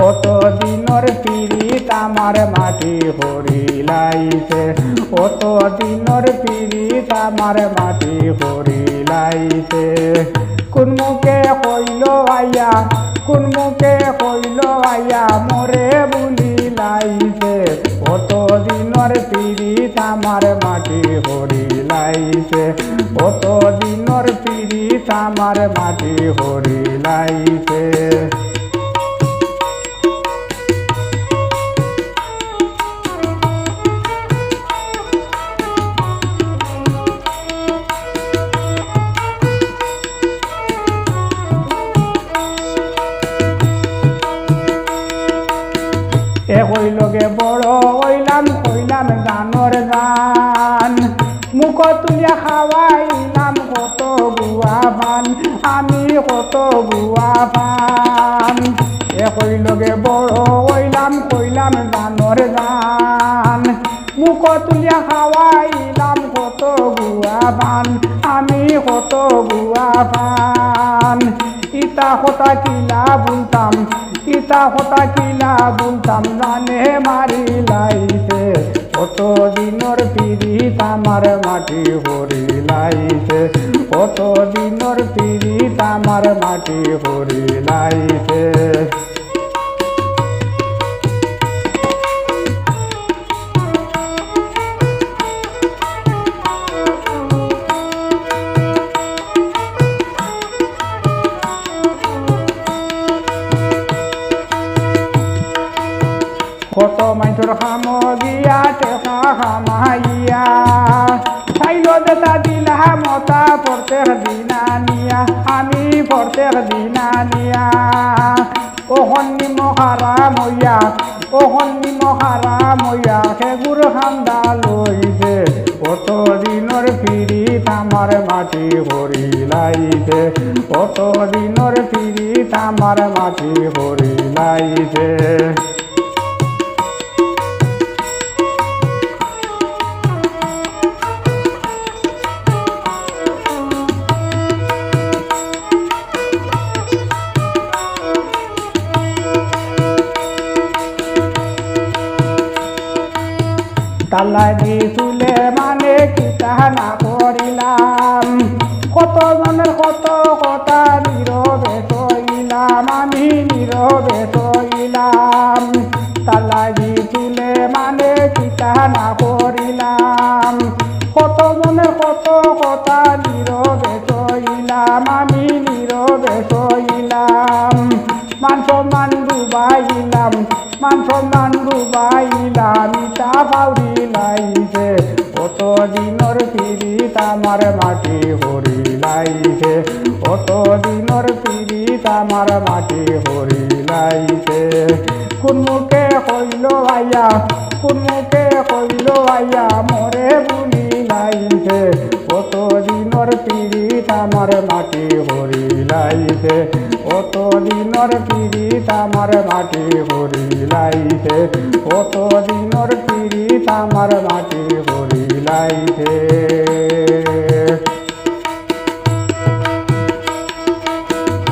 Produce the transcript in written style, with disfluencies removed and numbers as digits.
কত দিনর পিরিত আমার মাটি হরিলাইছে, কত দিনর পিরিত আমার মাটি হরিলাইছে। কোন মুখে কইল আইয়া, কোন মুখে কইল আইয়া মোরে বুলিলাইছে, কত দিনর পিরিত আমার মাটি হরিলাইছে, কত দিনর পিরিত আমার মাটি হরিলাইছে। একই লগে বড় হইলাম, কইলাম গানর গান, মুখ তুলিয়া খাওয়াইলাম কত গুয়া পান, আমি কত গুয়া পান। একই লগে বড় হইলাম, কইলাম গানর গান, মুখ তুলিয়া খাওয়াইলাম কত গুয়া পান, আমি কত গুয়া পান। ইতা কথা কিলা বলতাম, ইতা কথা কিলা বলতাম, জানে মারিলাইছে, কত দিনর পিরিত আমার মাটি হরিলাইছে, কত দিনর পিরিত আমার মাটি হরিলাইছে। কত মানুষের খাম দিয়া টেকা খামাইয়া, চাইল দেতা দিলা মতা প্রত্যেক দিনা নিয়া, আমি প্রত্যেক দিনা নিয়া। ওখন নিমখ হারাম হইয়া, ওখন নিমখ হারাম হইয়া সেগুর খান্দা লইছে, কত দিনর পিরিত আমার মাটি হরিলাইছে, কত দিনর পিরিত আমার মাটি হরিলাইছে। তালা দি তুলে মানে কিতা না করিলাম, কত জনের কত কথা নীরবে সইলাম, আমি নীরবে সইলাম। তালা দি তুলে মানে কিতা না করিলাম, কত জনের কত কথা নীরবে সইলাম, আমি নীরবে সইলাম। মান সম্মান ডুবাইলাম, মান সম্মান ডুবাইলাম, ইটা পাউরিলাইছে, কত দিনর পিরিত আমার মাটি হরিলাইছে, কত দিনর পিরিত আমার মাটি হরিলাইছে। কোন মুখে কইল আইয়া, কোন মুখে কইল আইয়া মোরে বুলিলাইছে, কত দিনর পিরিত আমার মাটি হরিলাইছে, কত দিনর পিরিত আমার মাটি হরিলাইছে, কত দিনর পিরিত আমার মাটি হরিলাইছে।